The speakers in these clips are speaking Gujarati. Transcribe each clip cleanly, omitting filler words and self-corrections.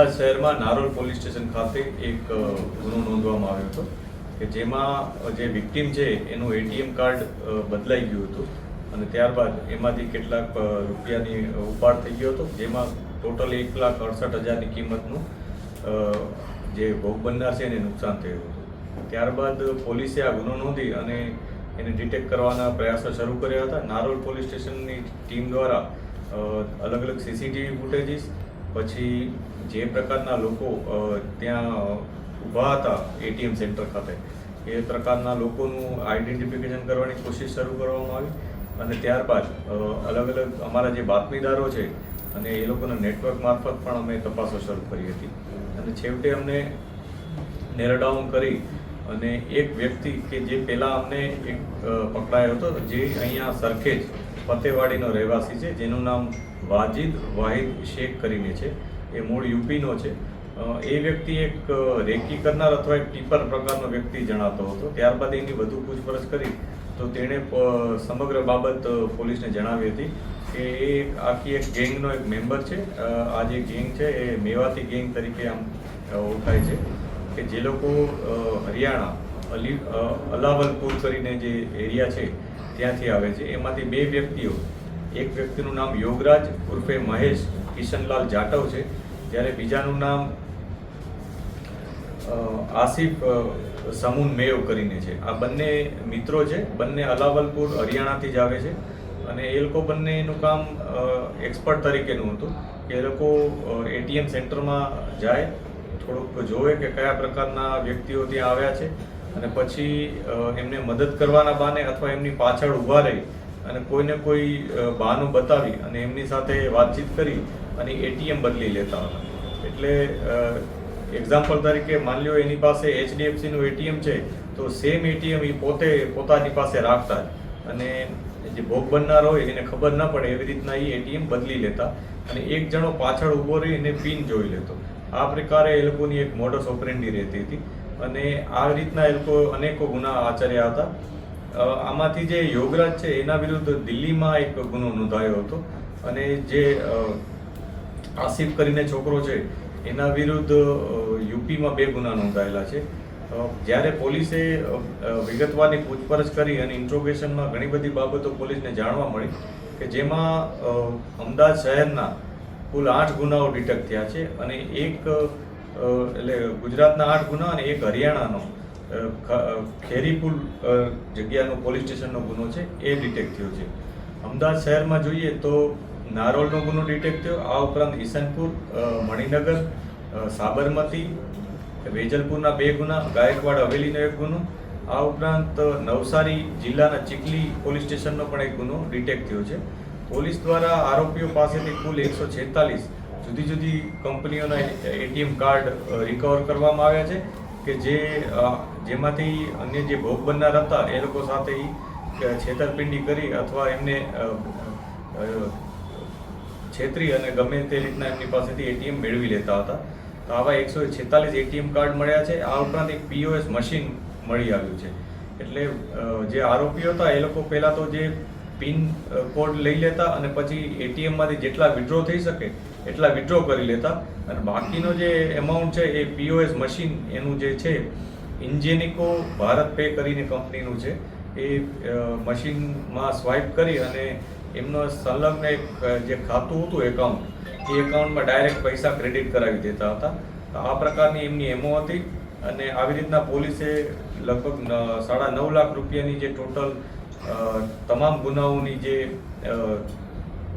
અમદાવાદ શહેરમાં નારોલ પોલીસ સ્ટેશન ખાતે એક ગુનો નોંધવામાં આવ્યો હતો કે જેમાં જે વિક્ટીમ છે એનું એટીએમ કાર્ડ બદલાઈ ગયું હતું અને ત્યારબાદ એમાંથી કેટલાક રૂપિયાની ઉપાડ થઈ ગયો હતો, જેમાં ટોટલ 1,68,000ની કિંમતનું જે ભોગ બનનાર છે એને નુકસાન થયું હતું. ત્યારબાદ પોલીસે આ ગુનો નોંધી અને એને ડિટેક્ટ કરવાના પ્રયાસો શરૂ કર્યા હતા. નારોલ પોલીસ સ્ટેશનની ટીમ દ્વારા અલગ અલગ સીસીટીવી ફૂટેજીસ, પછી જે પ્રકારના લોકો ત્યાં ઊભા હતા એટીએમ સેન્ટર ખાતે એ પ્રકારના લોકોનું આઈડેન્ટિફિકેશન કરવાની કોશિશ શરૂ કરવામાં આવી અને ત્યારબાદ અલગ અલગ અમારા જે બાતમીદારો છે અને એ લોકોના નેટવર્ક મારફત પણ અમે તપાસો શરૂ કરી હતી અને છેવટે અમને નેરો ડાઉન કરી અને એક વ્યક્તિ કે જે પહેલાં અમને એક પકડાયો હતો, જે અહીંયા સરખેજ ફતેવાડીનો રહેવાસી છે, જેનું નામ વાજીદ વાહિદ શેખ કરીને છે, એ મૂળ યુપીનો છે. એ વ્યક્તિ એક રેકી કરનાર અથવા એક ટીપર પ્રકારનો વ્યક્તિ જણાતો હતો. ત્યારબાદ એની વધુ પૂછપરછ કરી તો તેણે સમગ્ર બાબત પોલીસને જણાવી હતી કે એ આખી એક ગેંગનો એક મેમ્બર છે. આ જે ગેંગ છે એ મેવાતી ગેંગ તરીકે આમ ઓળખાય છે કે જે લોકો હરિયાણા અલાવલપુર કરીને જે એરિયા છે ત્યાંથી આવે છે. એમાંથી બે વ્યક્તિઓ, એક વ્યક્તિનું નામ યોગરાજ ઉર્ફે મહેશ કિશનલાલ જાટવ છે, જ્યારે બીજાનું નામ આસિફ સમૂન મેવ કરીને છે. આ બંને મિત્રો છે, બંને અલાવલપુર હરિયાણાથી જ આવે છે અને એ લોકો બંનેનું કામ એક્સપર્ટ તરીકેનું હતું કે એ લોકો એટીએમ સેન્ટરમાં જાય, થોડુંક જોવે કે કયા પ્રકારના વ્યક્તિઓ ત્યાં આવ્યા છે અને પછી એમને મદદ કરવાના બહાને અથવા એમની પાછળ ઊભા રહી અને કોઈને કોઈ બહાનું બતાવી અને એમની સાથે વાતચીત કરી અને એટીએમ બદલી લેતા હતા. એટલે એક્ઝામ્પલ તરીકે માની લો એની પાસે HDFCનું એટીએમ છે તો સેમ એટીએમ એ પોતાની પાસે રાખતા અને જે ભોગ બનનાર હોય એને ખબર ન પડે એવી રીતના એ એટીએમ બદલી લેતા અને એક જણો પાછળ ઊભો રહી એને પિન જોઈ લેતો. આ પ્રકારે એ લોકોની એક મોડસ ઓપરેન્ડી રહેતી હતી અને આ રીતના એ લોકો અનેકો ગુના આચર્યા હતા. આમાંથી જે યોગરાજ છે એના વિરુદ્ધ દિલ્હીમાં એક ગુનો નોંધાયો હતો અને જે આસિફ કરીને છોકરો છે એના વિરુદ્ધ યુપીમાં 2 ગુના નોંધાયેલા છે. જ્યારે પોલીસે વિગતવારની પૂછપરછ કરી અને ઇન્ટ્રોગેશનમાં ઘણી બધી બાબતો પોલીસને જાણવા મળી કે જેમાં અમદાવાદ શહેરના કુલ 8 ગુનાઓ ડિટેક્ટ થયા છે અને એક એટલે ગુજરાતના 8 ગુના અને એક હરિયાણાનો ખેરીપુર જગ્યાનો પોલીસ સ્ટેશનનો ગુનો છે એ ડિટેક્ટ થયો છે. અમદાવાદ શહેરમાં જોઈએ તો નારોલનો ગુનો ડિટેક્ટ થયો. આ ઉપરાંત ઈસનપુર, મણિનગર, સાબરમતી, વેજલપુરના 2 ગુના, ગાયકવાડ હવેલીનો 1 ગુનો, આ ઉપરાંત નવસારી જિલ્લાના ચીખલી પોલીસ સ્ટેશનનો પણ 1 ગુનો ડિટેક્ટ થયો છે. પોલીસ દ્વારા આરોપીઓ પાસેથી કુલ 146 જુદી જુદી કંપનીઓના એટીએમ કાર્ડ રિકવર કરવામાં આવ્યા છે કે જેમાંથી અન્ય જે ભોગ બનનાર હતા એ લોકો સાથે છેતરપિંડી કરી અથવા એમને છેતરી અને ગમે તે રીતના એમની પાસેથી એટીએમ મેળવી લેતા હતા. તો આવા 146 એટીએમ કાર્ડ મળ્યા છે. આ ઉપરાંત એક POS મશીન મળી આવ્યું છે. એટલે જે આરોપીઓ હતા એ લોકો પહેલાં તો જે પિન કોડ લઈ લેતા અને પછી એટીએમમાંથી જેટલા વિડ્રો થઈ શકે એટલા વિડ્રો કરી લેતા અને બાકીનો જે એમાઉન્ટ છે એ POS મશીન એનું જે છે ઇન્જેનિકો ભારત પે કરીને કંપનીનું છે, એ મશીનમાં સ્વાઇપ કરી અને એમનો સંલગ્ન એક જે ખાતું હતું એકાઉન્ટ, એ એકાઉન્ટમાં ડાયરેક્ટ પૈસા ક્રેડિટ કરાવી દેતા હતા. આ પ્રકારની એમની એમો હતી અને આવી રીતના પોલીસે લગભગ 9.5 લાખ રૂપિયાની જે ટોટલ તમામ ગુનાઓની જે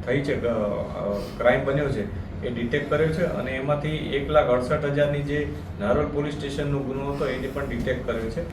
થઈ છે, ક્રાઇમ બન્યો છે એ ડિટેક્ટ કર્યો છે અને એમાંથી 1,68,000ની જે નારોલ પોલીસ સ્ટેશનનો ગુનો હતો એને પણ ડિટેક્ટ કર્યો છે.